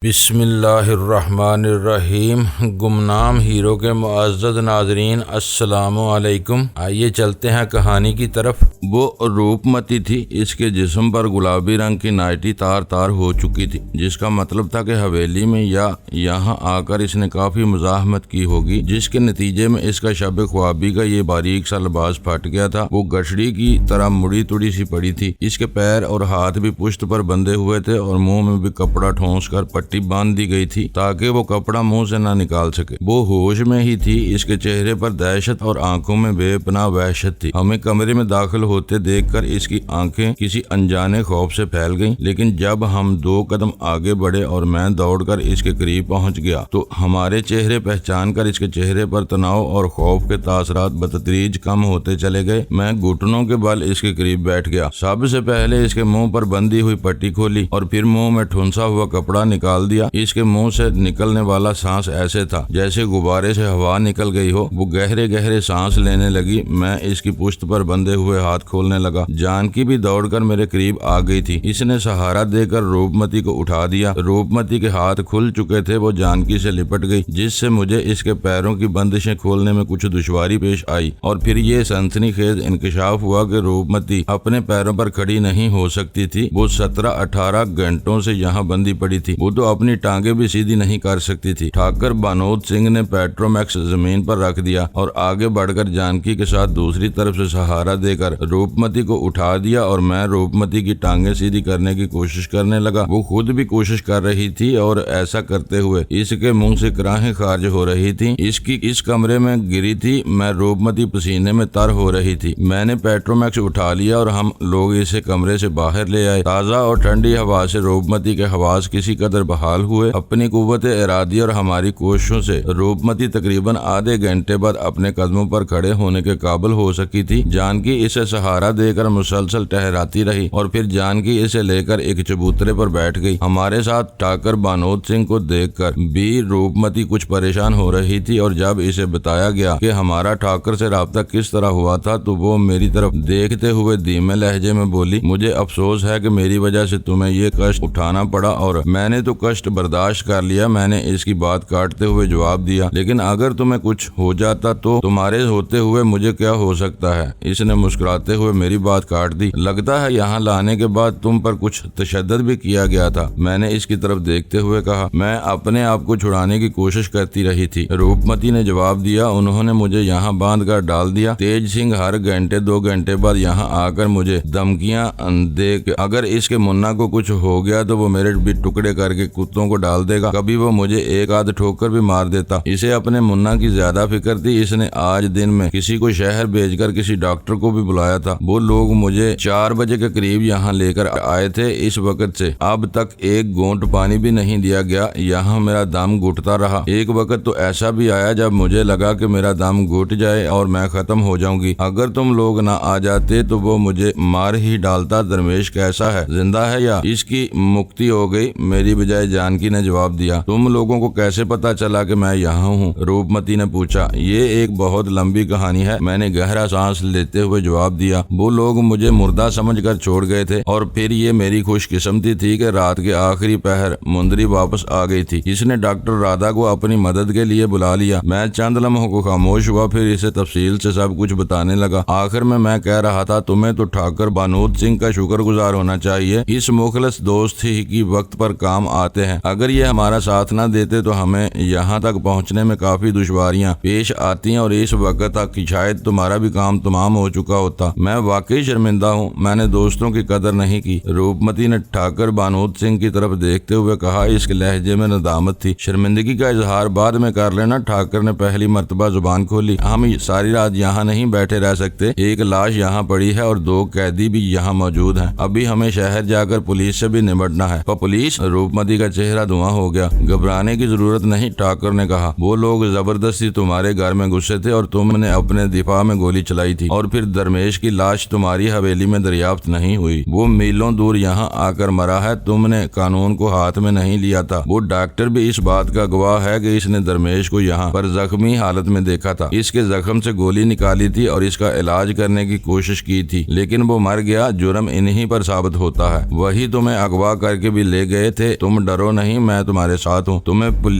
बिस्मिल्लाहिर्रहमानिर्रहीम। गुमनाम हीरो के मुअज़्ज़ज़ नाज़रीन, अस्सलामु अलैकुम। आइए चलते हैं कहानी की तरफ। वो रूपमती थी। इसके जिस्म पर गुलाबी रंग की नाइटी तार तार हो चुकी थी, जिसका मतलब था कि हवेली में या यहाँ आकर इसने काफ़ी मुज़ाहमत की होगी, जिसके नतीजे में इसका शब ख्वाबी का ये बारीक सा लिबास फट गया था। वो गठड़ी की तरह मुड़ी तुड़ी सी पड़ी थी। इसके पैर और हाथ भी पुश्त पर बंधे हुए थे और मुंह में भी कपड़ा ठोंस कर पट्टी बांध दी गई थी ताकि वो कपड़ा मुंह से ना निकाल सके। वो होश में ही थी। इसके चेहरे पर दहशत और आंखों में बेपनाह वहशत थी। हमें कमरे में दाखिल होते देखकर इसकी आंखें किसी अनजाने खौफ से फैल गईं, लेकिन जब हम 2 कदम आगे बढ़े और मैं दौड़कर इसके करीब पहुंच गया तो हमारे चेहरे पहचान कर इसके चेहरे पर तनाव और खौफ के तासरात बतदरीज कम होते चले गए। मैं घुटनों के बल इसके करीब बैठ गया। सबसे पहले इसके मुंह पर बंधी हुई पट्टी खोली और फिर मुंह में ठुंसा हुआ कपड़ा निकाल दिया। इसके मुंह से निकलने वाला सांस ऐसे था जैसे गुब्बारे से हवा निकल गई हो। वो गहरे गहरे सांस लेने लगी। मैं इसकी पुश्त पर बंधे हुए हाथ खोलने लगा। जानकी भी दौड़कर मेरे करीब आ गई थी। इसने सहारा देकर रूपमती को उठा दिया। रूपमती के हाथ खुल चुके थे। वो जानकी से लिपट गई, जिससे मुझे इसके पैरों की बंदिशें खोलने में कुछ दुश्वारी पेश आई। और फिर ये सनसनीखेज इंकशाफ हुआ कि रूपमती अपने पैरों पर खड़ी नहीं हो सकती थी। वो 17-18 घंटों से यहाँ बंदी पड़ी थी। वो तो अपनी टांगे भी सीधी नहीं कर सकती थी। ठाकर बानोद सिंह ने पेट्रोमैक्स जमीन पर रख दिया और आगे बढ़कर जानकी के साथ दूसरी तरफ से सहारा देकर रूपमती को उठा दिया और मैं रूपमती की टांगे सीधी करने की कोशिश करने लगा। वो खुद भी कोशिश कर रही थी और ऐसा करते हुए इसके मुंह से कराहें खारिज हो रही थी। इसकी इस कमरे में गिरी थी। मैं रूपमती पसीने में तर हो रही थी। मैंने पेट्रोमैक्स उठा लिया और हम लोग इसे कमरे से बाहर ले आए। ताज़ा और ठंडी हवा से रूपमती के हवास किसी कदर बहाल हुए। अपनी कुव्वते इरादी और हमारी कोशिशों से रूपमती तकरीबन आधे घंटे बाद अपने कदमों पर खड़े होने के काबिल हो सकी थी। जानकी इसे सहारा देकर मुसलसल टहराती रही और फिर जानकी इसे लेकर एक चबूतरे पर बैठ गई। हमारे साथ ठाकर बानोद सिंह को देखकर भी रूपमती कुछ परेशान हो रही थी और जब इसे बताया गया कि हमारा ठाकर से राब्ता किस तरह हुआ था तो वो मेरी तरफ देखते हुए धीमे लहजे में बोली, मुझे अफसोस है कि मेरी वजह से तुम्हें ये कष्ट उठाना पड़ा और मैंने तो कष्ट बर्दाश्त कर लिया। मैंने इसकी बात काटते हुए जवाब दिया, लेकिन अगर तुम्हें कुछ हो जाता तो तुम्हारे होते हुए मुझे क्या हो सकता है। इसने मुस्कुराते हुए मेरी बात काट दी। लगता है यहाँ लाने के बाद तुम पर कुछ तशद्दुद भी किया गया था। मैंने इसकी तरफ देखते हुए कहा, मैं अपने आप को छुड़ाने की कोशिश करती रही थी। रूपमती ने जवाब दिया, उन्होंने मुझे यहाँ बांध कर डाल दिया। तेज सिंह हर घंटे 2 घंटे बाद यहाँ आकर मुझे धमकियाँ दे के अगर इसके मुन्ना को कुछ हो गया तो वो मेरे भी टुकड़े करके कुत्तों को डाल देगा। कभी वो मुझे एक आध ठोकर भी मार देता। इसे अपने मुन्ना की ज्यादा फिक्र थी। इसने आज दिन में किसी को शहर भेजकर किसी डॉक्टर को भी बुलाया था। वो लोग मुझे 4 बजे के करीब यहाँ लेकर आए थे। इस वक्त से अब तक एक घूंट पानी भी नहीं दिया गया। यहाँ मेरा दम घुटता रहा। एक वक्त तो ऐसा भी आया जब मुझे लगा कि मेरा दम घुट जाए और मैं खत्म हो जाऊंगी। अगर तुम लोग ना आ जाते तो वो मुझे मार ही डालता। दरवेश कैसा है, जिंदा है या इसकी मुक्ति हो गई? मेरी बजाय जानकी ने जवाब दिया। तुम लोगों को कैसे पता चला कि मैं यहाँ हूँ? रूपमती ने पूछा। ये एक बहुत लंबी कहानी है। मैंने गहरा सांस लेते हुए जवाब दिया। वो लोग मुझे मुर्दा समझकर छोड़ गए थे और फिर ये मेरी खुशकिस्मती थी कि रात के आखिरी पहर मुंदरी वापस आ गई थी। इसने डॉक्टर राधा को अपनी मदद के लिए बुला लिया। मैं चंद लम्हों को खामोश हुआ, फिर इसे तफसील से सब कुछ बताने लगा। आखिर में मैं कह रहा था, तुम्हें तो ठाकर बानोद सिंह का शुक्रगुजार होना चाहिए। इस मुखलस दोस्त ही की वक्त पर काम आते हैं। अगर ये हमारा साथ न देते तो हमें यहाँ तक पहुँचने में काफी दुश्वारियाँ पेश आती हैं और इस वक्त तक शायद तुम्हारा भी काम तमाम हो चुका होता। मैं वाकई शर्मिंदा हूँ, मैंने दोस्तों की कदर नहीं की। रूपमती ने ठाकर बानोद सिंह की तरफ देखते हुए कहा। इसके लहजे में नदामत थी। शर्मिंदगी का इजहार बाद में कर लेना। ठाकर ने पहली मर्तबा जुबान खोली। हम सारी रात यहाँ नहीं बैठे रह सकते। एक लाश यहाँ पड़ी है और 2 कैदी भी यहाँ मौजूद हैं। अभी हमें शहर जाकर पुलिस से भी निपटना है। पुलिस? रूपमती का चेहरा धुआं हो गया। घबराने की जरूरत नहीं, ठाकर ने कहा। वो लोग जबरदस्ती तुम्हारे घर में घुसे थे और तुमने अपने दिफा में गोली चलाई थी और फिर दरमेश की लाश तुम्हारी हवेली में दरियाफ्त नहीं हुई। वो मीलों दूर यहाँ आकर मरा है। तुमने कानून को हाथ में नहीं लिया था। वो डॉक्टर भी इस बात का गवाह है कि इसने दरमेश को यहाँ पर जख्मी हालत में देखा था। इसके जख्म से गोली निकाली थी और इसका इलाज करने की कोशिश की थी, लेकिन वो मर गया। जुर्म इन्हीं पर साबित होता है। वही तुम्हें अगवा करके भी ले गए थे। तुम डरो नहीं, मैं तुम्हारे साथ हूँ।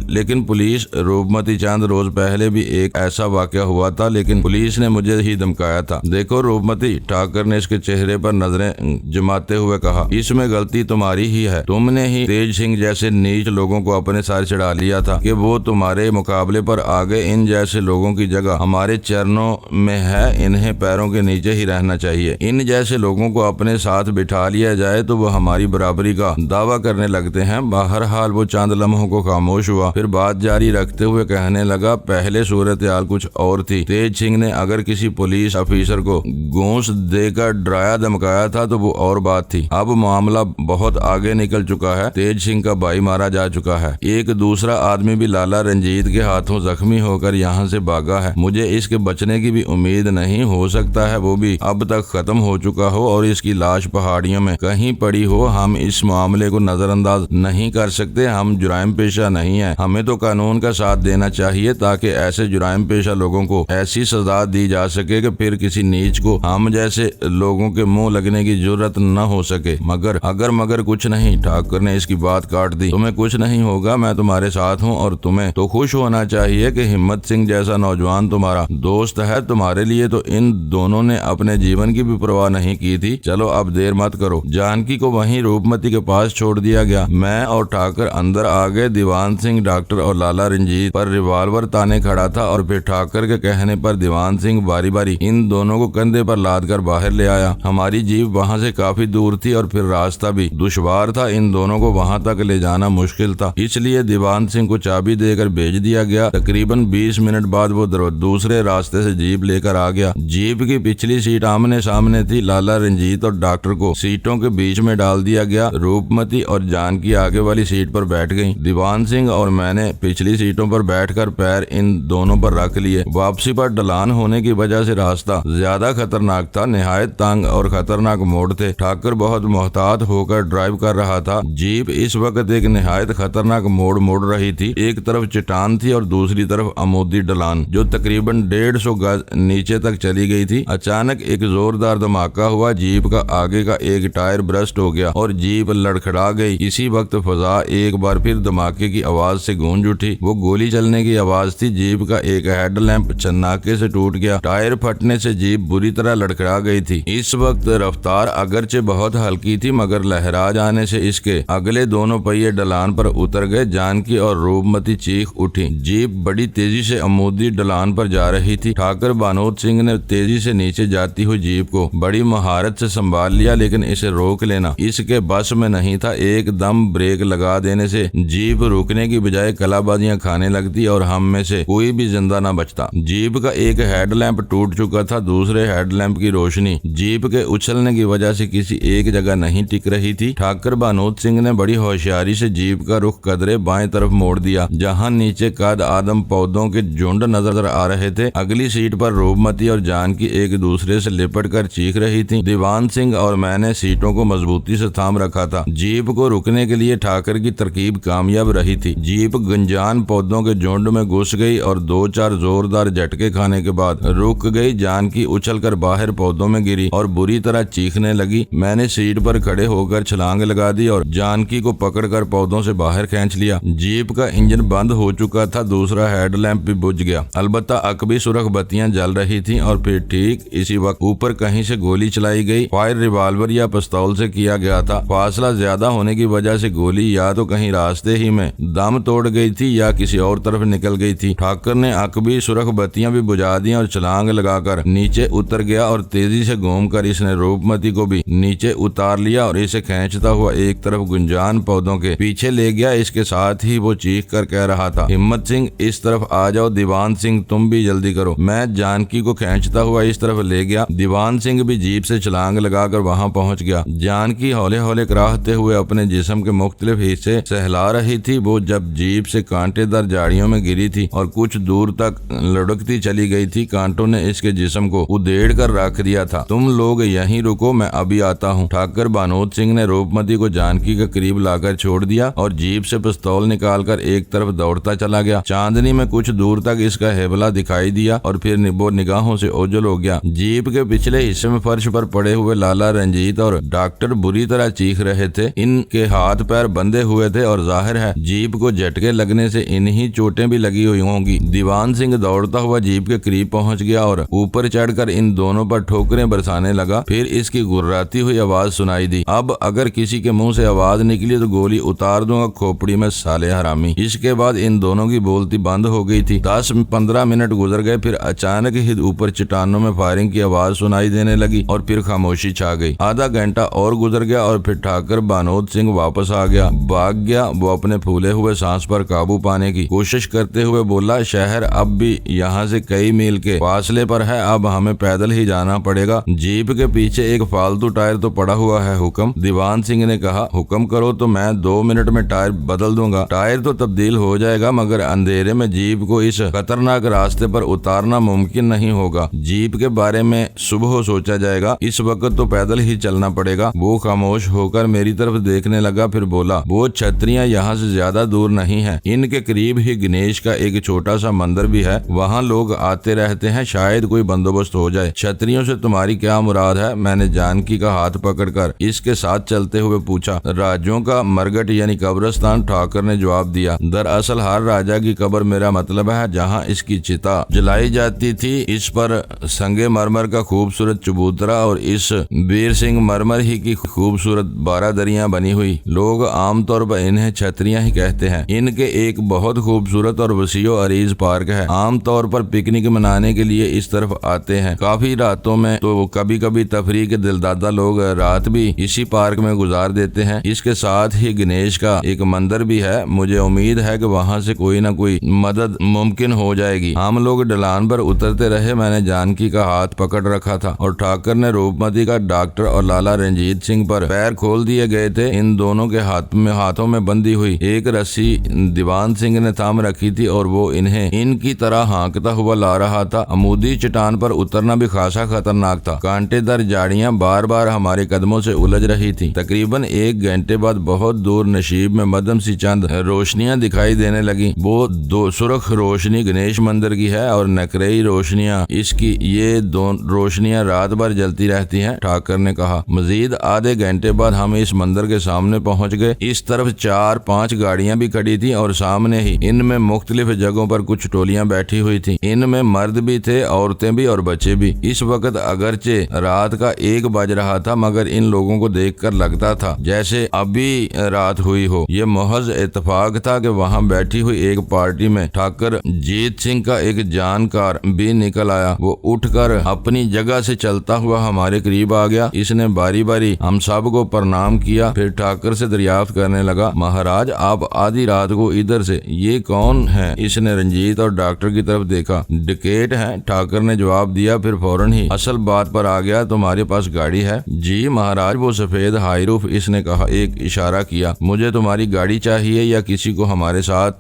लेकिन पुलिस, रूपमती चंद रोज पहले भी एक ऐसा वाकया हुआ था, लेकिन पुलिस ने मुझे ही धमकाया था। देखो रूपमती, ठाकर ने इसके चेहरे पर नजरें जमाते हुए कहा, इसमें गलती तुम्हारी ही है। तुमने ही तेज सिंह जैसे नीच लोगों को अपने साथ चढ़ा लिया था कि वो तुम्हारे मुकाबले पर आ गए। इन जैसे लोगों की जगह हमारे चरणों में है, इन्हें पैरों के नीचे ही रहना चाहिए। इन जैसे लोगों को अपने साथ बिठा लिया जाए तो वो हमारी बराबरी का दावा करने लगते हैं। बहरहाल वो चंद लम्हों को खामोश हुआ, फिर बात जारी रखते हुए कहने लगा, पहले सूरत हाल कुछ और थी। तेज सिंह ने अगर किसी पुलिस ऑफिसर को घूस देकर डराया धमकाया था तो वो और बात थी। अब मामला बहुत आगे निकल चुका है। तेज सिंह का भाई मारा जा चुका है। एक दूसरा आदमी भी लाला रंजीत के हाथों जख्मी होकर यहाँ से भागा है। मुझे इसके बचने की भी उम्मीद नहीं। हो सकता है वो भी अब तक खत्म हो चुका हो और इसकी लाश पहाड़ियों में कहीं पड़ी हो। हम इस मामले को नजरअंदाज नहीं कर सकते। हम जुराइम पेशा नहीं है। हमें तो कानून का साथ देना चाहिए ताकि ऐसे जुराइम पेशा लोगों को ऐसी सजा दी जा सके कि फिर किसी नीच को हम जैसे लोगों के मुंह लगने की जरूरत न हो सके। मगर कुछ नहीं। ठाकर ने इसकी बात काट दी। तुम्हें कुछ नहीं होगा, मैं तुम्हारे साथ हूँ और तुम्हें तो खुश होना चाहिए कि हिम्मत सिंह जैसा नौजवान तुम्हारा दोस्त है। तुम्हारे लिए तो इन दोनों ने अपने जीवन की भी परवाह नहीं की थी। चलो अब देर मत करो। जानकी को वहीं रूपमती के पास छोड़ दिया गया। मैं और ठाकर अंदर आ गए। दीवान सिंह, डॉक्टर और लाला रंजीत पर रिवाल्वर ताने खड़ा था और फिर ठाकर के कहने पर दीवान सिंह बारी बारी इन दोनों को कंधे पर लाद कर बाहर ले आया। हमारी जीप वहाँ से काफी दूर थी और फिर रास्ता भी दुश्वार था। इन दोनों को वहाँ तक ले जाना मुश्किल था, इसलिए दीवान सिंह को चाबी देकर भेज दिया गया। तकरीबन 20 मिनट बाद वो दूसरे रास्ते से जीप लेकर आ गया। जीप की पिछली सीट आमने सामने थी। लाला रंजीत और डॉक्टर को सीटों के बीच में डाल दिया गया। रूपमती और जानकी आगे वाली सीट पर बैठ गई। दीवान सिंह और मैंने पिछली सीटों पर बैठकर पैर इन दोनों पर रख लिए। वापसी पर ढलान होने की वजह से रास्ता ज्यादा खतरनाक था। निहायत तंग और खतरनाक मोड़ थे। ठाकर बहुत मोहतात होकर ड्राइव कर रहा था। जीप इस वक्त एक निहायत खतरनाक मोड़ मुड़ रही थी। एक तरफ चट्टान थी और दूसरी तरफ अमूदी ढलान जो तकरीबन 150 गज नीचे तक चली गई थी। अचानक एक जोरदार धमाका हुआ। जीप का आगे का एक टायर ब्रस्ट हो गया और जीप लड़खड़ा गई। इसी वक्त फजा एक बार फिर धमाके की आवाज से गूंज उठी। वो गोली चलने की आवाज थी। जीप का एक हेडलैंप चन्नाके से टूट गया। टायर फटने से जीप बुरी तरह लड़खड़ा गई थी। इस वक्त रफ्तार अगरचे बहुत हल्की थी मगर लहरा जाने से इसके अगले दोनों पहिए ढलान पर उतर गए। जानकी और रूपमती चीख उठी। जीप बड़ी तेजी से अमूदी ढलान पर जा रही थी। ठाकर बानोद सिंह ने तेजी से नीचे जाती हुई जीप को बड़ी महारत से संभाल लिया, लेकिन इसे रोक लेना इसके बस में नहीं था। एकदम ब्रेक लगा देने से जीप रुकने की बजाय कलाबाजियां खाने लगती और हम में से कोई भी जिंदा न बचता। जीप का एक हेडलैंप टूट चुका था। दूसरे हेडलैंप की रोशनी जीप के उछलने की वजह से किसी एक जगह नहीं टिक रही थी। ठाकर बानोद सिंह ने बड़ी होशियारी से जीप का रुख कदरे बाएं तरफ मोड़ दिया, जहां नीचे कद आदम पौधों के झुंड नजर आ रहे थे। अगली सीट पर रूपमती और जानकी एक दूसरे से लिपट कर चीख रही थी। दीवान सिंह और मैंने सीटों को मजबूती से थाम रखा था। जीप को रुकने के लिए ठाकर की तरकीब कामयाब रही थी। जीप गंजान पौधों के झुंड में घुस गई और 2-4 जोरदार झटके खाने के बाद रुक गई। जानकी उछलकर बाहर पौधों में गिरी और बुरी तरह चीखने लगी। मैंने सीट पर खड़े होकर छलांग लगा दी और जानकी को पकड़कर पौधों से बाहर खींच लिया। जीप का इंजन बंद हो चुका था। दूसरा हेडलैंप भी बुझ गया। अलबत्ता अकबी सुरख बत्तियां जल रही थीं और फिर ठीक इसी वक्त ऊपर कहीं से गोली चलाई गई। फायर रिवाल्वर या पिस्तौल से किया गया था। फासला ज्यादा होने की वजह से गोली या तो कहीं रास्ते ही में दम तोड़ गई थी या किसी और तरफ निकल गई थी। ठाकर ने अकबी सुरख बत्तियां भी बुझा दी और छलांग लगाकर नीचे उतर गया और तेजी से घूमकर इसने रूपमती को भी नीचे उतार लिया और इसे खींचता हुआ एक तरफ गुंजान पौधों के पीछे ले गया। इसके साथ ही वो चीख कर कह रहा था, हिम्मत सिंह इस तरफ आ जाओ। दीवान सिंह तुम भी जल्दी करो। मैं जानकी को खींचता हुआ इस तरफ ले गया। दीवान सिंह भी जीप से छलांग लगाकर वहां पहुंच गया। जानकी हौले हौले कराहते हुए अपने जिस्म के मुख्तलिफ हिस्से सहला रही थी। वो जब जीप से कांटेदार झाड़ियों में गिरी थी और कुछ दूर तक लुढ़कती चली गई थी। कांटों ने इसके जिस्म को उधेड़ कर रख दिया था। तुम लोग यहीं रुको, मैं अभी आता हूँ। ठाकर बानोद सिंह ने रूपमती को जानकी के करीब लाकर छोड़ दिया और जीप से पिस्तौल निकालकर एक तरफ दौड़ता चला गया। चांदनी में कुछ दूर तक इसका हेबला दिखाई दिया और फिर वो निगाहों से ओझल हो गया। जीप के पिछले हिस्से में फर्श पर पड़े हुए लाला रंजीत और डॉक्टर बुरी तरह चीख रहे थे। इनके हाथ पैर बंधे हुए थे और जाहिर है जीप को झटके लगने से इन्हीं चोटें भी लगी हुई होंगी। दीवान सिंह दौड़ता हुआ जीप के करीब पहुंच गया और ऊपर चढ़कर इन दोनों पर ठोकरें बरसाने लगा। फिर इसकी गुर्राती हुई आवाज सुनाई दी, अब अगर किसी के मुंह से आवाज निकली तो गोली उतार दूंगा खोपड़ी में साले हरामी। इसके बाद इन दोनों की बोलती बंद हो गई थी। 10-15 मिनट गुजर गए, फिर अचानक ही ऊपर चट्टानों में फायरिंग की आवाज सुनाई देने लगी और फिर खामोशी छा गई। आधा घंटा और गुजर गया और फिर ठाकर बानोद सिंह वापस आ गया, भाग गया। वो अपने फूले हुए सांस पर काबू पाने की कोशिश करते हुए बोला, शहर अब भी यहाँ से कई मील के फासले पर है, अब हमें पैदल ही जाना पड़ेगा। जीप के पीछे एक फालतू टायर तो पड़ा हुआ है हुक्म। दीवान सिंह ने कहा, हुक्म करो तो मैं 2 मिनट में टायर बदल दूंगा। टायर तो तब्दील हो जाएगा मगर अंधेरे में जीप को इस खतरनाक रास्ते पर उतारना मुमकिन नहीं होगा। जीप के बारे में सुबह सोचा जाएगा, इस वक्त तो पैदल ही चलना पड़ेगा। वो खामोश होकर मेरी तरफ देखने लगा, फिर बोला, वो छतरियां यहाँ से ज्यादा दूर नहीं है, इनके करीब ही गणेश का एक छोटा सा मंदिर भी है, वहाँ लोग आते रहते हैं, शायद कोई बंदोबस्त हो जाए। छतरियों से तुम्हारी क्या मुराद है? मैंने जानकी का हाथ पकड़कर इसके साथ चलते हुए पूछा। राजों का मरगट यानी कब्रिस्तान, ठाकर ने जवाब दिया। दरअसल हर राजा की कब्र मेरा मतलब है जहाँ इसकी चिता जलाई जाती थी। इस पर संगे मरमर का खूबसूरत चबूतरा और इस वीर सिंह मरमर ही की खूबसूरत बारादरियां बनी हुई। लोग आमतौर पर इन्हें छतरियां ही कहते हैं। इनके एक बहुत खूबसूरत और वसीओ अरीज पार्क है, आमतौर पर पिकनिक मनाने के लिए इस तरफ आते हैं। काफी रातों में तो कभी कभी तफरीह के दिलदादा लोग रात भी इसी पार्क में गुजार देते हैं। इसके साथ ही गणेश का एक मंदिर भी है, मुझे उम्मीद है कि वहाँ से कोई न कोई मदद मुमकिन हो जाएगी। हम लोग ढलान पर उतरते रहे, मैंने जानकी का हाथ पकड़ रखा था और ठाकर ने रूपमती का डॉक्टर और लाला रंजीत सिंह पर पैर खोल दिए गए थे। इन दोनों के हाथों में बंधी हुई एक रस्सी दीवान सिंह ने थाम रखी थी और वो इन्हें इनकी तरह हाँकता हुआ ला रहा था। अमूदी चट्टान पर उतरना भी खासा खतरनाक था, कांटेदार झाड़ियां बार बार हमारे कदमों से उलझ रही थी। तकरीबन 1 घंटे बाद बहुत दूर नशीब में मध्यम सी चंद रोशनियां दिखाई देने लगी। वो दो सुर्ख रोशनी गणेश मंदिर की है और नकरई रोशनियां इसकी। ये दो रोशनियां रात भर जलती रहती हैं, ठाकर ने कहा। मजीद आधे घंटे बाद हम इस मंदिर के सामने पहुंच गए। इस तरफ 4-5 गाड़ियां भी खड़ी थी और सामने ही इनमें मुख्तलिफ जगहों पर कुछ टोलियां बैठी हुई थी। इनमें मर्द भी थे, औरतें भी और बच्चे भी। इस वक्त अगरचे रात का 1 बज रहा था मगर इन लोगों को देखकर लगता था जैसे अभी रात हुई हो। ये महज इत्तेफाक था कि वहां बैठी हुई एक पार्टी में ठाकर जीत सिंह का एक जानकार भी निकल आया। वो उठकर अपनी जगह से चलता हुआ हमारे करीब आ गया। इसने बारी बारी हम सब को प्रणाम किया, फिर ठाकर से दरियाफ्त करने लगा, महाराज आप आधी रात को इधर से, ये कौन है? इसने रंजीत और डॉक्टर की तरफ देखा। डकैत हैं, ठाकर ने जवाब दिया। फिर फौरन ही असल बात पर आ गया, तुम्हारे पास गाड़ी है? जी महाराज, वो सफेद हाईरूफ, इसने कहा, एक इशारा किया। मुझे तुम्हारी गाड़ी चाहिए या किसी को हमारे साथ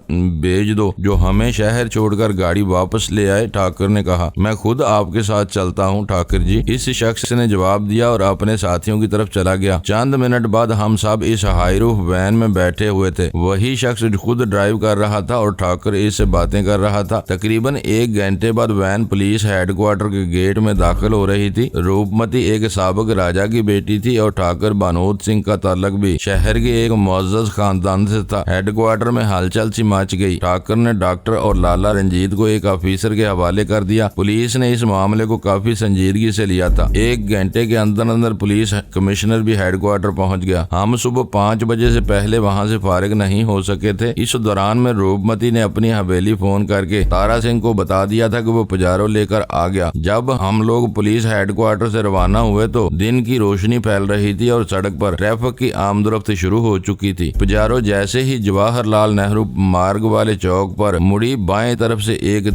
भेज दो जो हमें शहर छोड़कर गाड़ी वापस ले आए, ठाकर ने कहा। मैं खुद आपके साथ चलता हूँ ठाकर जी, इस शख्स ने जवाब दिया और अपने साथियों की तरफ चला गया। चंद मिनट बाद हम सब इस हाईरूफ वैन में बैठे हुए थे। वही शख्स खुद ड्राइव कर रहा था और ठाकर इससे बातें कर रहा था। तकरीबन 1 घंटे बाद वैन पुलिस हेडक्वार्टर के गेट में दाखिल हो रही थी। रूपमती एक साबिक राजा की बेटी थी और ठाकर बानोद सिंह का ताल्लुक भी शहर के एक मुअज़्ज़ज़ खानदान से था। हेडक्वार्टर में हलचल सी मच गई। ठाकर ने डॉक्टर और लाला रंजीत को एक ऑफिसर के हवाले कर दिया। पुलिस ने इस मामले को काफी संजीदगी से लिया था। 1 घंटे के अंदर अंदर पुलिस कमिश्नर भी हेडक्वार्टर पहुंच गया। हम सुबह 5 बजे से पहले वहां से फारिग नहीं हो सके थे। इस दौरान में रूपमती ने अपनी हवेली फोन करके तारा सिंह को बता दिया था कि वो पुजारो लेकर आ गया। जब हम लोग पुलिस हेडक्वार्टर से रवाना हुए तो दिन की रोशनी फैल रही थी और सड़क पर ट्रैफिक की आमदोरफ्त शुरू हो चुकी थी। पुजारो जैसे ही जवाहरलाल नेहरू मार्ग वाले चौक पर मुड़ी, बाएं तरफ से एक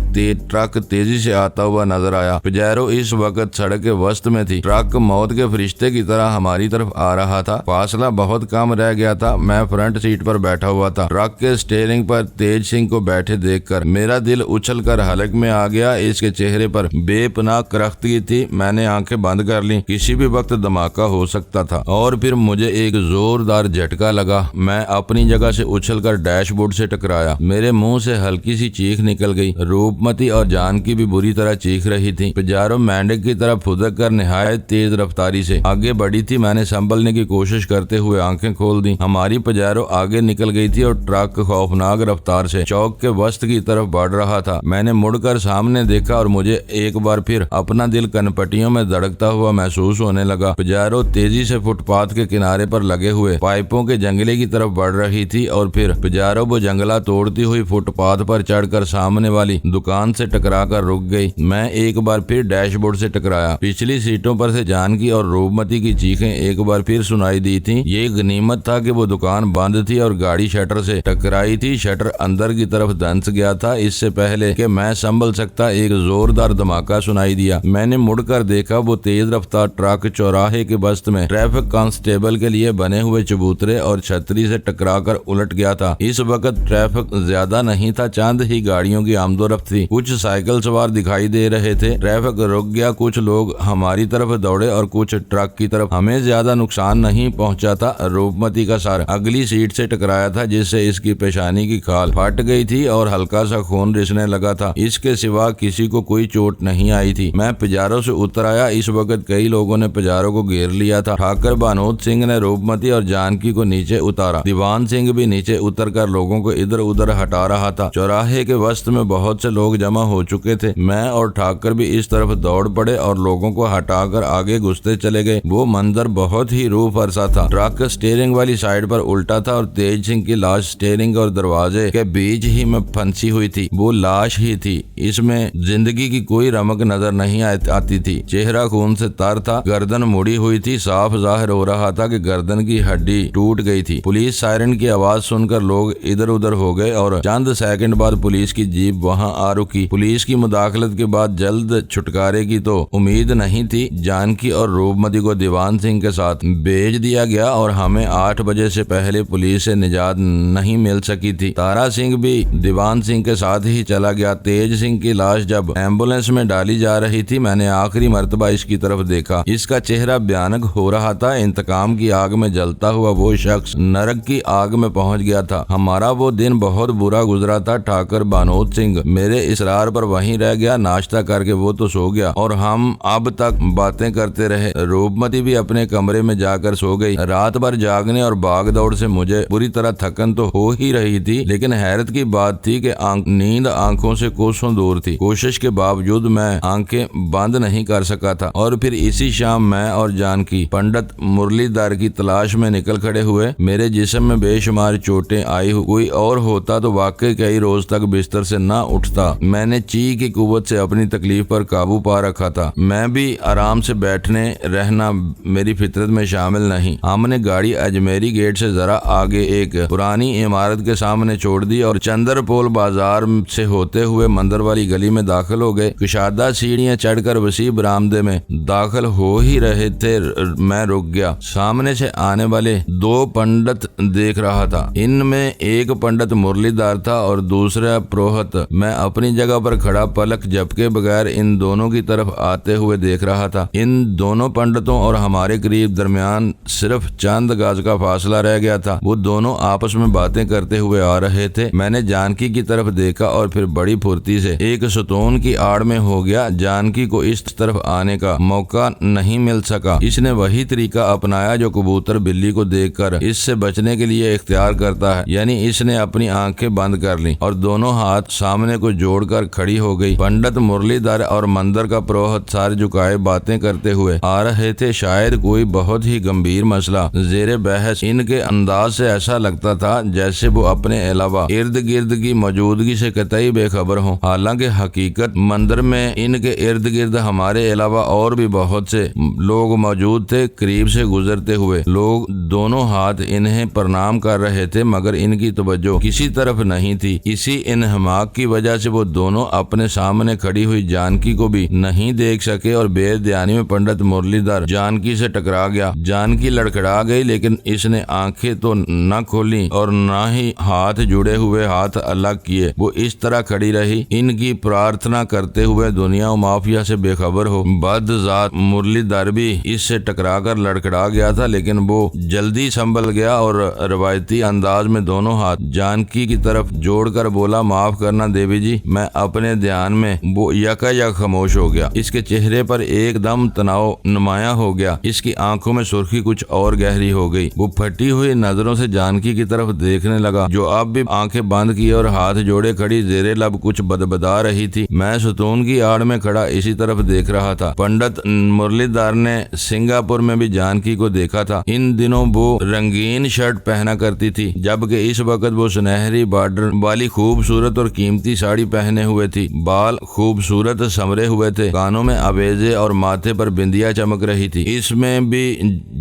ट्रक तेजी से आता हुआ नजर आया। पुजारो इस वक्त सड़क के वस्त में थी। ट्रक मौत के फरिश्ते की तरह हमारी तरफ आ रहा था। फासला बहुत कम रह गया था। मैं फ्रंट सीट पर बैठा हुआ था। ट्रक के स्टीयरिंग पर तेज सिंह को बैठे देखकर मेरा दिल उछलकर हलक में आ गया। इसके चेहरे पर बेपनाह करख्तगी थी। मैंने आंखें बंद कर ली, किसी भी वक्त धमाका हो सकता था। और फिर मुझे एक जोरदार झटका लगा। मैं अपनी जगह से उछलकर डैशबोर्ड से टकराया। मेरे मुंह से हल्की सी चीख निकल गई। रूपमती और जानकी भी बुरी तरह चीख रही थी। पुजारो मेंढक की तरफ फुदक कर निहायत तेज रफ्तारी से आगे बढ़ी थी। मैंने संभलने की कोशिश करते हुए आंखें खोल दी। हमारी पजेरो आगे निकल गई थी और ट्रक खौफनाक रफ्तार से चौक के वस्त की तरफ बढ़ रहा था। मैंने मुड़कर सामने देखा और मुझे एक बार फिर अपना दिल कनपटियों में धड़कता हुआ महसूस होने लगा। पजेरो तेजी से फुटपाथ के किनारे पर लगे हुए पाइपों के जंगले की तरफ बढ़ रही थी और फिर पजेरो वो जंगला तोड़ती हुई फुटपाथ पर चढ़कर सामने वाली दुकान से टकरा कर रुक गई। मैं एक बार फिर डैशबोर्ड से टकराया। पिछली सीटों पर से जानकी और रूपमती की चीखें एक बार फिर सुनाई दी थी। ये गनीमत था कि वो दुकान बंद थी और गाड़ी शटर से टकराई थी। शटर अंदर की तरफ धंस गया था। इससे पहले कि मैं संभल सकता एक जोरदार धमाका सुनाई दिया। मैंने मुड़कर देखा, वो तेज रफ्तार ट्रक चौराहे के वस्त में ट्रैफिक कांस्टेबल के लिए बने हुए चबूतरे और छतरी से टकराकर उलट गया था। इस वक्त ट्रैफिक ज्यादा नहीं था, चंद ही गाड़ियों की आमदोरफ्त थी। कुछ साइकिल सवार दिखाई दे रहे थे। ट्रैफिक रुक गया। कुछ लोग हमारी तरफ दौड़े और कुछ ट्रक की तरफ। हमें ज्यादा नुकसान नहीं पहुंचा था। रूपमती का सर अगली सीट से टकराया था, जिससे इसकी पेशानी की खाल फट गई थी और हल्का सा खून रिसने लगा था। इसके सिवा किसी को कोई चोट नहीं आई थी। मैं पजेरो से उतर आया। इस वक्त कई लोगों ने पजेरो को घेर लिया था। ठाकर बानोद सिंह ने रूपमती और जानकी को नीचे उतारा। दीवान सिंह भी नीचे उतरकर लोगों को इधर उधर हटा रहा था। चौराहे के वस्त में बहुत से लोग जमा हो चुके थे। मैं और ठाकर भी इस तरफ दौड़ पड़े और लोगों को हटाकर आगे घुसते चले गए। वो मंजर बहुत ही रूह फरसा था। ट्रक स्टीयरिंग वाली साइड पर उल्टा था और तेज सिंह की लाश स्टीयरिंग और दरवाजे के बीच ही में फंसी हुई थी। वो लाश ही थी। इसमें जिंदगी की कोई रमक नजर नहीं आती थी। चेहरा खून से तर था। गर्दन मुड़ी हुई थी। साफ जाहिर हो रहा था कि गर्दन की हड्डी टूट गई थी। पुलिस सायरन की आवाज सुनकर लोग इधर उधर हो गए और चंद सेकंड बाद पुलिस की जीप वहां आ रुकी। पुलिस की मुदाखलत के बाद जल्द छुटकारे की तो उम्मीद नहीं थी। जानकी और रूपमती को दीवान सिंह के साथ भेज दिया गया और हमें 8 बजे से पहले पुलिस से निजात नहीं मिल सकी थी। तारा सिंह भी दीवान सिंह के साथ ही चला गया। तेज सिंह की लाश जब एम्बुलेंस में डाली जा रही थी, मैंने आखिरी मर्तबा इसकी तरफ देखा। इसका चेहरा भयानक हो रहा था। इंतकाम की आग में जलता हुआ वो शख्स नरक की आग में पहुंच गया था। हमारा वो दिन बहुत बुरा गुजरा था। ठाकर बानोद सिंह मेरे इसरार पर वहीं रह गया। नाश्ता करके वो तो सो गया और हम अब तक बातें करते रहे। रूपमती भी अपने कमरे में जाकर सो गई। रात भर जागने और भाग दौड़ से मुझे बुरी तरह थकन तो हो ही रही थी, लेकिन हैरत की बात थी कि नींद आंखों से कोसों दूर थी। कोशिश के बावजूद मैं आंखें बंद नहीं कर सका था। और फिर इसी शाम मैं और जानकी पंडित मुरलीधर की तलाश में निकल खड़े हुए। मेरे जिस्म में बेशुमार चोटें आई। कोई और होता तो वाकई कई रोज तक बिस्तर से न उठता। मैंने ची की कुव्वत से अपनी तकलीफ पर काबू पा रखा था। मैं भी आराम से बैठने रहना मेरी फितरत में शामिल नहीं। हमने गाड़ी अजमेरी गेट से जरा आगे एक पुरानी इमारत के सामने छोड़ दी और चंद्रपोल बाजार से होते हुए मंदिर वाली गली में दाखिल हो गए। कुशादा सीढ़ियां चढ़कर वसी बरामदे में दाखिल हो ही रहे थे, मैं रुक गया। सामने से आने वाले 2 पंडित देख रहा था। इनमें एक पंडित मुरलीधर था और दूसरा पुरोहित। मैं अपनी जगह पर खड़ा पलक झपके बगैर इन दोनों की तरफ आते हुए देख रहा था। इन दोनों पंडितों और हमारे करीब दरमियान सिर्फ चंद गज का फासला रह गया था। वो दोनों आपस में बातें करते हुए आ रहे थे। मैंने जानकी की तरफ देखा और फिर बड़ी फुर्ती से एक सतून की आड़ में हो गया। जानकी को इस तरफ आने का मौका नहीं मिल सका। इसने वही तरीका अपनाया जो कबूतर बिल्ली को देखकर इससे बचने के लिए इख्तियार करता है, यानी इसने अपनी आंखें बंद कर ली और दोनों हाथ सामने को जोड़कर खड़ी हो गई। पंडित मुरलीधर और मंदिर का पुरोहित सर झुकाए बातें करते हुए आ रहे थे। शायद कोई बहुत ही गंभीर मसला जेरे बहस। इनके अंदाज से ऐसा लगता था जैसे वो अपने अलावा इर्द गिर्द की मौजूदगी से कतई बेखबर हो। हालांकि हकीकत मंदिर में इनके इर्द गिर्द हमारे अलावा और भी बहुत से लोग मौजूद थे। करीब से गुजरते हुए लोग दोनों हाथ इन्हें प्रणाम कर रहे थे, मगर इनकी तवज्जो किसी तरफ नहीं थी। इसी इन्हमाक की वजह से वो दोनों अपने सामने खड़ी हुई जानकी को भी नहीं देख सके और बेध्यानी में पंडित मुरलीधर जानकी से टकरा गया। जानकी लड़खड़ा गई, लेकिन इसने आंखें तो न खोली और न ही हाथ जुड़े हुए हाथ अलग किए। वो इस तरह खड़ी रही, इनकी प्रार्थना करते हुए दुनिया और माफिया से बेखबर हो। बदजात मुरलीधर भी इससे टकरा कर लड़खड़ा गया था, लेकिन वो जल्दी संभल गया और रवायती अंदाज में दोनों हाथ जानकी की तरफ जोड़कर बोला, माफ करना देवी जी, मैं अपने ध्यान में। वो यकायक खामोश हो गया। इसके चेहरे पर एकदम तनाव नुमाया हो गया। इसकी आंखों में सुर्खी कुछ और गहरी हो गई। वो फटी उल्टी हुई नजरों से जानकी की तरफ देखने लगा, जो अब भी आंखें बंद किए और हाथ जोड़े खड़ी जेरे लब कुछ बदबदा रही थी। मैं सुतून की आड़ में खड़ा इसी तरफ देख रहा था। पंडित मुरलीधर ने सिंगापुर में भी जानकी को देखा था। इन दिनों वो रंगीन शर्ट पहना करती थी, जबकि इस वक्त वो सुनहरी बॉर्डर वाली खूबसूरत और कीमती साड़ी पहने हुए थी। बाल खूबसूरत समरे हुए थे, कानों में अवेजे और माथे पर बिंदिया चमक रही थी। इसमें भी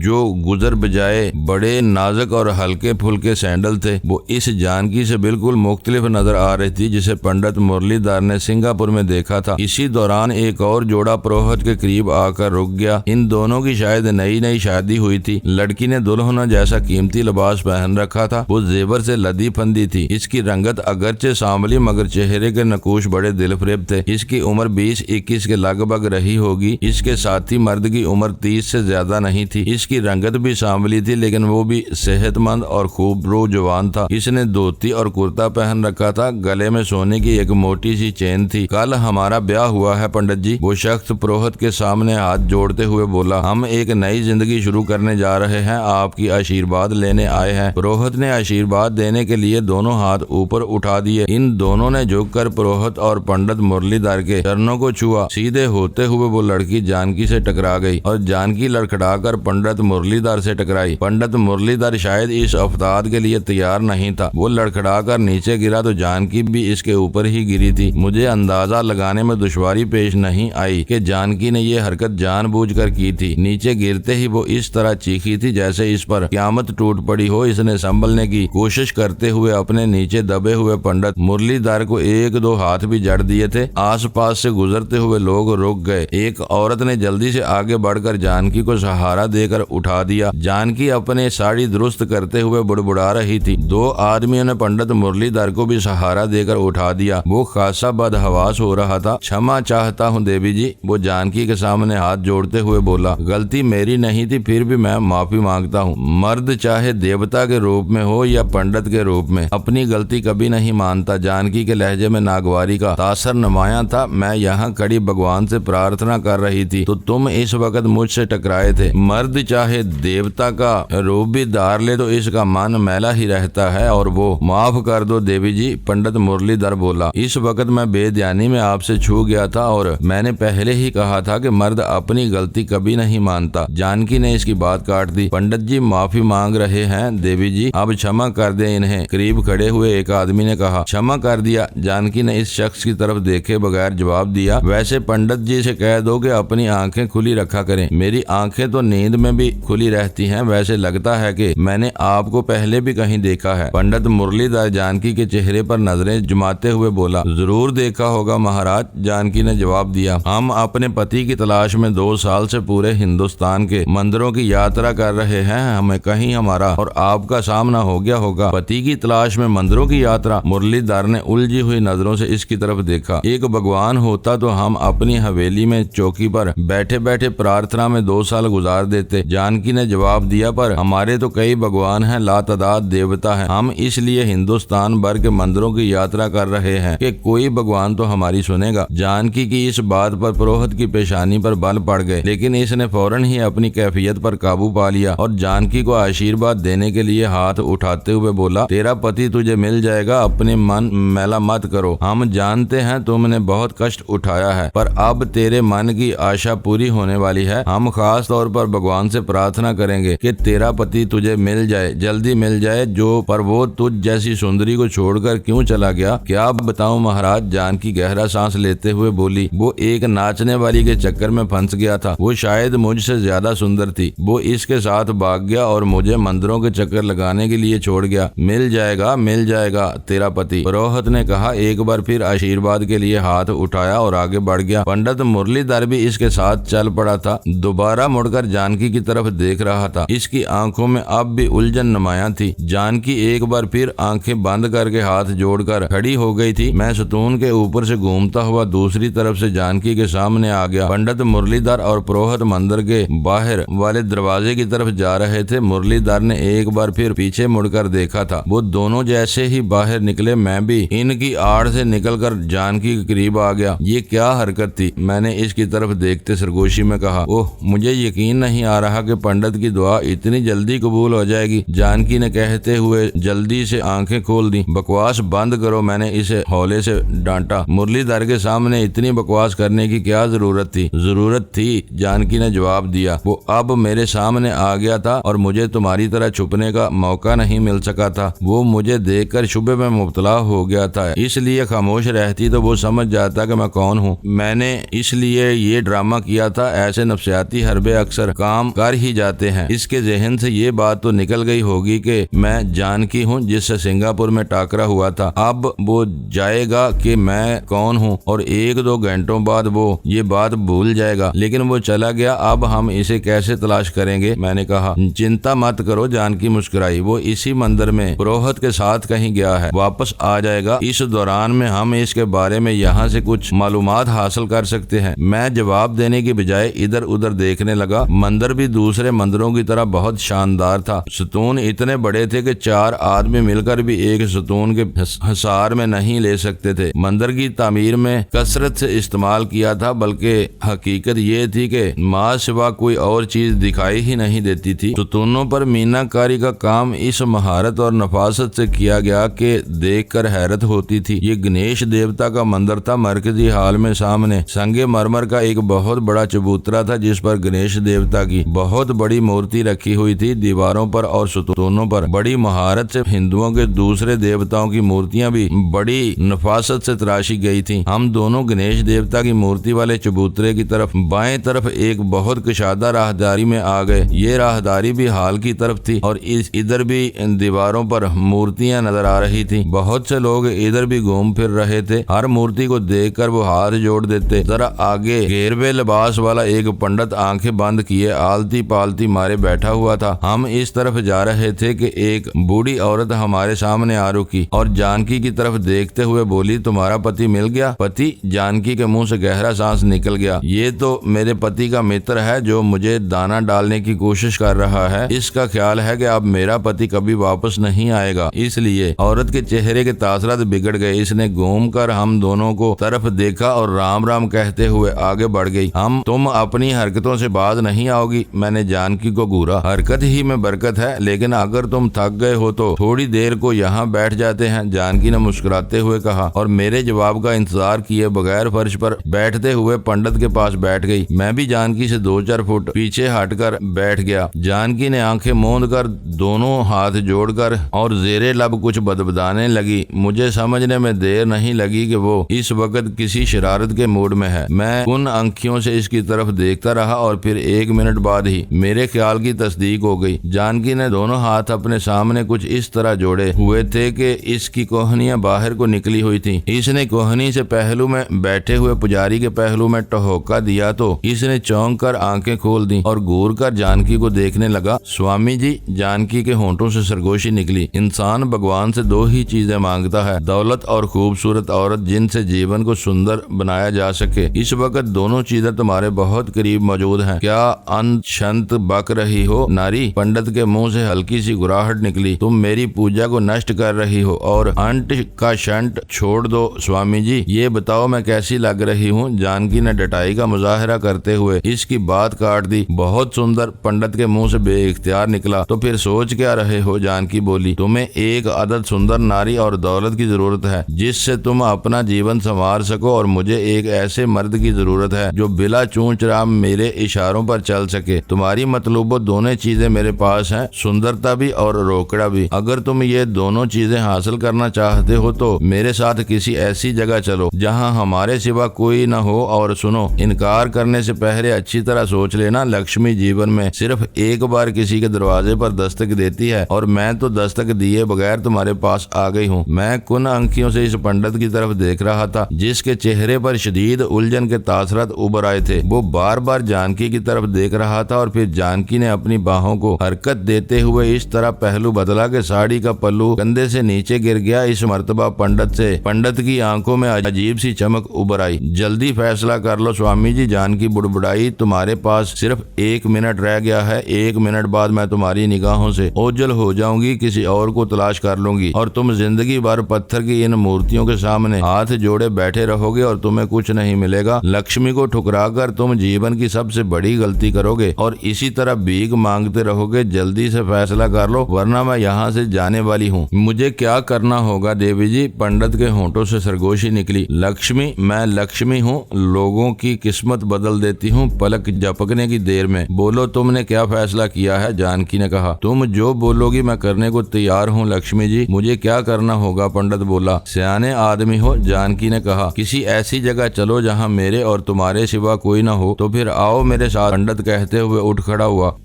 जो गुजर बजाए बड़े नाजुक और हल्के फुल्के सैंडल थे, वो इस जानकी से बिल्कुल मुख्तलिफ नजर आ रही थी जिसे पंडित मुरलीधर ने सिंगापुर में देखा था। इसी दौरान एक और जोड़ा पुरोहित के करीब आकर रुक गया। इन दोनों की शायद नई नई शादी हुई थी। लड़की ने दुल्हन जैसा कीमती लिबास पहन रखा था। वो जेवर से लदी फंदी थी। इसकी रंगत अगरचे सांवली मगर चेहरे के नकूश बड़े दिलफरेब थे। इसकी उम्र 20-21 के लगभग रही होगी। इसके साथी मर्द की उम्र 30 से ज्यादा नहीं थी। इसकी रंगत भी सांवली थी, लेकिन वो भी सेहतमंद और खूबरू जवान था। इसने धोती और कुर्ता पहन रखा था। गले में सोने की एक मोटी सी चेन थी। कल हमारा ब्याह हुआ है पंडित जी, वो शख्स पुरोहित के सामने हाथ जोड़ते हुए बोला। हम एक नई जिंदगी शुरू करने जा रहे हैं, आपकी आशीर्वाद लेने आए हैं। पुरोहित ने आशीर्वाद देने के लिए दोनों हाथ ऊपर उठा दिए। इन दोनों ने झुककर पुरोहित और पंडित मुरलीधर के चरणों को छुआ। सीधे होते हुए वो लड़की जानकी से टकरा गई और जानकी लड़खड़ाकर पंडित मुरलीधर से टकराई। पंडित मुरलीधर शायद इस अफताद के लिए तैयार नहीं था। वो लड़खड़ाकर नीचे गिरा तो जानकी भी इसके ऊपर ही गिरी थी। मुझे अंदाजा लगाने में दुश्वारी पेश नहीं आई कि जानकी ने ये हरकत जानबूझकर की थी। नीचे गिरते ही वो इस तरह चीखी थी जैसे इस पर क़यामत टूट पड़ी हो। इसने संभलने की कोशिश करते हुए अपने नीचे दबे हुए पंडित मुरलीधर को एक दो हाथ भी जड़ दिए थे। आसपास से गुजरते हुए लोग रुक गए। एक औरत ने जल्दी से आगे बढ़कर जानकी को सहारा देकर उठा दिया। जानकी अपने साड़ी दुरुस्त करते हुए बुड़बुड़ा रही थी। दो आदमियों ने पंडित मुरलीधर को भी सहारा देकर उठा दिया। वो खासा बदहवास हो रहा था। क्षमा चाहता हूँ देवी जी, वो जानकी के सामने हाथ जोड़ते हुए बोला। गलती मेरी नहीं थी, फिर भी मैं माफी मांगता हूँ। मर्द चाहे देवता के रूप में हो या पंडित के रूप में, अपनी गलती कभी नहीं मानता। जानकी के लहजे में नागवारी का तासर नुमाया था। मैं यहाँ खड़ी भगवान से प्रार्थना कर रही थी तो तुम इस वक्त मुझसे टकराए थे। मर्द चाहे देवता का रूप भी धार ले तो इसका मन मैला ही रहता है, और वो माफ कर दो देवी जी, पंडित मुरलीधर बोला। इस वक्त मैं बेध्यानी में आपसे छू गया था और मैंने पहले ही कहा था कि मर्द अपनी गलती कभी नहीं मानता। जानकी ने इसकी बात काट दी। पंडित जी माफी मांग रहे हैं देवी जी, अब क्षमा कर दे इन्हें। करीब खड़े हुए एक आदमी ने कहा। क्षमा कर दिया। जानकी ने इस शख्स की तरफ देखे बगैर जवाब दिया। वैसे पंडित जी से कह दो कि अपनी आंखें खुली रखा करें। मेरी आंखें तो नींद में भी खुली रहती हैं। वैसे लगता है कि मैंने आपको पहले भी कहीं देखा है। पंडित मुरलीधर जानकी के चेहरे पर नजरें जुमाते हुए बोला। जरूर देखा होगा महाराज, जानकी ने जवाब दिया। हम अपने पति की तलाश में 2 साल से पूरे हिंदुस्तान के मंदिरों की यात्रा कर रहे हैं। हमें कहीं हमारा और आपका सामना हो गया होगा। पति की तलाश में मंदिरों की यात्रा? मुरलीधर ने उलझी हुई नजरों से इसकी तरफ देखा। एक भगवान होता तो हम अपनी हवेली में चौकी पर बैठे बैठे प्रार्थना में 2 साल गुजार देते। जानकी ने जवाब दिया। पर हमारे तो कई भगवान हैं, लातादाद देवता हैं। हम इसलिए हिंदुस्तान भर के मंदिरों की यात्रा कर रहे हैं कि कोई भगवान तो हमारी सुनेगा। जानकी की इस बात पर पुरोहित की पेशानी पर बल पड़ गए, लेकिन इसने फौरन ही अपनी कैफियत पर काबू पा लिया और जानकी को आशीर्वाद देने के लिए हाथ उठाते हुए बोला। तेरा पति तुझे मिल जाएगा, अपने मन मैला मत करो। हम जानते हैं तुमने बहुत कष्ट उठाया है, पर अब तेरे मन की आशा पूरी होने वाली है। हम खास तौर पर भगवान से प्रार्थना करेंगे कि तेरा पति तुझे मिल जाए, जल्दी मिल जाए। जो पर वो तुझ जैसी सुंदरी को छोड़कर क्यों चला गया? क्या बताऊं महाराज, जानकी गहरा सांस लेते हुए बोली। वो एक नाचने वाली के चक्कर में फंस गया था। वो शायद मुझसे ज्यादा सुंदर थी। वो इसके साथ भाग गया और मुझे मंदिरों के चक्कर लगाने के लिए छोड़ गया। मिल जाएगा तेरा पति, पुरोहित ने कहा। एक बार फिर आशीर्वाद के लिए हाथ उठाया और आगे बढ़ गया। पंडित मुरलीधर भी इसके साथ चल पड़ा था। दोबारा मुड़कर जानकी की तरफ देख रहा था। इसकी आंखों में अब भी उलझन नुमाया थी। जानकी एक बार फिर आंखें बंद करके हाथ जोड़कर खड़ी हो गई थी। मैं सतून के ऊपर से घूमता हुआ दूसरी तरफ से जानकी के सामने आ गया। पंडित मुरलीधर और पुरोहित मंदिर के बाहर वाले दरवाजे की तरफ जा रहे थे। मुरलीधर ने एक बार फिर पीछे मुड़कर देखा था। वो दोनों जैसे ही बाहर निकले, मैं भी इनकी आड़ से निकलकर जानकी के करीब आ गया। ये क्या हरकत थी? मैंने इसकी तरफ देखते सरगोशी में कहा। ओह, मुझे यकीन नहीं आ रहा कि पंडित की दुआ इतनी जल्दी कबूल हो जाएगी। जानकी ने कहते हुए जल्दी से आंखें खोल दी। बकवास बंद करो, मैंने इसे हौले से डांटा। मुरलीधर के सामने इतनी बकवास करने की क्या जरूरत थी? जरूरत थी, जानकी ने जवाब दिया। वो अब मेरे सामने आ गया था और मुझे तुम्हारी तरह छुपने का मौका नहीं मिल सका था। वो मुझे देखकर शुबे में मुब्तला हो गया था, इसलिए खामोश रहती तो वो समझ जाता कि मैं कौन हूँ। मैंने इसलिए ये ड्रामा किया था। ऐसे नफ्सियाती हरबे अक्सर काम कर ही जाते हैं। इसके जहन से ये बात तो निकल गई होगी कि मैं जानकी हूँ जिससे सिंगापुर में टाकरा हुआ था। अब वो जाएगा कि मैं कौन हूँ और 1-2 घंटों बाद वो ये बात भूल जाएगा। लेकिन वो चला गया, अब हम इसे कैसे तलाश करेंगे? मैंने कहा। चिंता मत करो, जानकी मुस्कुराई। वो इसी मंदिर में पुरोहित के साथ कहीं गया है, वापस आ जाएगा। इस दौरान में हम इसके बारे में यहाँ से कुछ मालूमात हासिल कर सकते हैं। मैं जवाब देने की बजाय इधर उधर देखने लगा। मंदिर भी दूसरे मंदिरों की तरह बहुत शानदार था। सतून इतने बड़े थे कि 4 आदमी मिलकर भी एक सतून के हिसार में नहीं ले सकते थे। मंदिर की तामीर में कसरत से इस्तेमाल किया था, बल्कि हकीकत ये थी कि माँ सिवा कोई और चीज दिखाई ही नहीं देती थी। सतूनों पर मीनाकारी का काम इस महारत और नफासत से किया गया कि देखकर हैरत होती थी। ये गणेश देवता का मंदिर था। मरकजी हाल में सामने संगे मरमर का एक बहुत बड़ा चबूतरा था जिस पर गणेश देवता की बहुत बड़ी मूर्ति रखी हुई थी। दीवारों पर और सतूनों पर बड़ी महारत से हिंदुओं के दूसरे देवताओं की मूर्तियां भी बड़ी नफासत से तराशी गई थी। हम दोनों गणेश देवता की मूर्ति वाले चबूतरे की तरफ बाएं तरफ एक बहुत कुशादा राहदारी में आ गए। ये राहदारी भी हाल की तरफ थी और इधर भी दीवारों पर मूर्तियां नजर आ रही थी। बहुत से लोग इधर भी घूम फिर रहे थे। हर मूर्ति को देखकर वो हाथ जोड़ देते। जरा आगे घेरवे लिबास वाला एक पंडित आंखें बंद किए आलती पालती मारे बैठा हुआ था। हम इस तरफ जा रहे थे कि एक बूढ़ी औरत हमारे सामने आ रुकी और जानकी की तरफ देखते हुए बोली, तुम्हारा पति मिल गया? पति? जानकी के मुंह से गहरा सांस निकल गया। ये तो मेरे पति का मित्र है जो मुझे दाना डालने की कोशिश कर रहा है। इसका ख्याल है कि अब मेरा पति कभी वापस नहीं आएगा, इसलिए। औरत के चेहरे के तासरात बिगड़ गए। इसने घूमकर हम दोनों को तरफ देखा और राम राम कहते हुए आगे बढ़ गई। तुम अपनी हरकतों से बाज नहीं आओगी? मैंने जानकी को घूरा। हरकत ही में बरकत है, लेकिन अगर तुम थक गए हो तो थोड़ी देर को यहाँ बैठ जाते हैं, जानकी ने मुस्कुराते हुए कहा और मेरे जवाब का इंतजार किए बगैर फर्श पर बैठते हुए पंडित के पास बैठ गई। मैं भी जानकी से 2-4 फुट पीछे हटकर बैठ गया। जानकी ने आंखें मूंद कर दोनों हाथ जोड़कर और जेरे लब कुछ बदबदाने लगी। मुझे समझने में देर नहीं लगी कि वो इस वक्त किसी शरारत के मूड में है। मैं उन आंखों से इसकी तरफ देखता रहा और फिर 1 मिनट बाद ही मेरे ख्याल की तस्दीक हो गई। जानकी ने दोनों हाथ अपने सामने कुछ इस तरह जोड़े हुए थे कि इसकी कोहनियां बाहर को निकली हुई थी। इसने कोहनी से पहलू में बैठे हुए पुजारी के पहलू में टहोका दिया तो इसने चौंक कर आंखें खोल दी और घूर कर जानकी को देखने लगा। स्वामी जी, जानकी के होंठों से सरगोशी निकली। इंसान भगवान से 2 ही चीजें मांगता है, दौलत और खूबसूरत औरत जिनसे जीवन को सुंदर बनाया जा सके। इस वक्त दोनों चीजें तुम्हारे बहुत करीब मौजूद हैं। क्या अंत बक रही हो नारी? पंडित के मुंह से हल्की सी गुराहट निकली। तुम मेरी पूजा को नष्ट कर रही हो और अंट का शंट छोड़ दो स्वामी जी। ये बताओ मैं कैसी लग रही हूँ? जानकी ने डटाई का मुजाहरा करते हुए इसकी बात काट दी। बहुत सुंदर, पंडित के मुंह से बेइख्तियार निकला। तो फिर सोच क्या रहे हो? जानकी बोली। तुम्हें एक अदद सुंदर नारी और दौलत की जरूरत है जिससे तुम अपना जीवन संवार सको और मुझे एक ऐसे मर्द की जरूरत है जो बिला चूंच राम मेरे इशारों पर चल सके। तुम्हारी मतलूबो दोनों चीजें मेरे पास हैं, सुंदरता भी और रोकड़ा भी। अगर तुम ये दोनों चीजें हासिल करना चाहते हो तो मेरे साथ किसी ऐसी जगह चलो जहाँ हमारे सिवा कोई न हो। और सुनो, इनकार करने से पहले अच्छी तरह सोच लेना, लक्ष्मी जीवन में सिर्फ एक बार किसी के दरवाजे पर दस्तक देती है और मैं तो दस्तक दिए बगैर तुम्हारे पास आ गई हूँ। मैं कुन आंखियों से इस पंडित की तरफ देख रहा था जिसके चेहरे पर शदीद उलझन के तासरात उभर आए थे। वो बार बार जानकी की तरफ देख रहा था और फिर जानकी ने अपनी बाहों को हरकत देते हुए इस तरह पहलू बदला कि साड़ी का पल्लू कंधे से नीचे गिर गया। इस मर्तबा पंडित की आंखों में अजीब सी चमक उभर आई। जल्दी फैसला कर लो स्वामी जी, जानकी बुड़बुड़ाई। तुम्हारे पास सिर्फ 1 मिनट रह गया है। 1 मिनट बाद मैं तुम्हारी निगाहों से ओझल हो जाऊंगी, किसी और को तलाश कर लूंगी और तुम जिंदगी भर पत्थर की इन मूर्तियों के सामने हाथ जोड़े बैठे रहोगे और तुम्हें कुछ नहीं मिलेगा। लक्ष्मी को ठुकरा कर तुम जीवन की सबसे बड़ी गलती करोगे और इसी तरह भीख मांगते रहोगे। सोचोगे जल्दी से फैसला कर लो, वरना मैं यहाँ से जाने वाली हूँ। मुझे क्या करना होगा देवी जी? पंडित के होंठों से सरगोशी निकली। लक्ष्मी, मैं लक्ष्मी हूँ, लोगों की किस्मत बदल देती हूँ पलक झपकने की देर में। बोलो तुमने क्या फैसला किया है? जानकी ने कहा। तुम जो बोलोगी मैं करने को तैयार हूँ लक्ष्मी जी। मुझे क्या करना होगा? पंडित बोला। सियाने आदमी हो, जानकी ने कहा। किसी ऐसी जगह चलो जहाँ मेरे और तुम्हारे सिवा कोई ना हो। तो फिर आओ मेरे साथ, पंडित कहते हुए उठ खड़ा हुआ।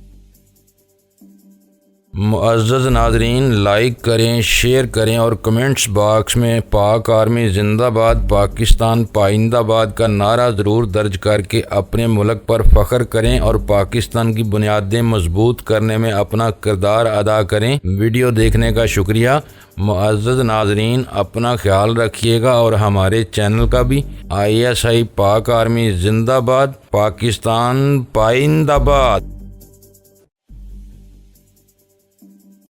मुअज़्ज़ज़ नाज़रीन, लाइक करें, शेयर करें और कमेंट्स बॉक्स में पाक आर्मी जिंदाबाद, पाकिस्तान पाइंदाबाद का नारा ज़रूर दर्ज करके अपने मुल्क पर फ़ख्र करें और पाकिस्तान की बुनियादें मजबूत करने में अपना किरदार अदा करें। वीडियो देखने का शुक्रिया। मुअज़्ज़ज़ नाज़रीन, अपना ख्याल रखिएगा और हमारे चैनल का भी। ISI पाक आर्मी जिंदाबाद, पाकिस्तान पाइंदाबाद।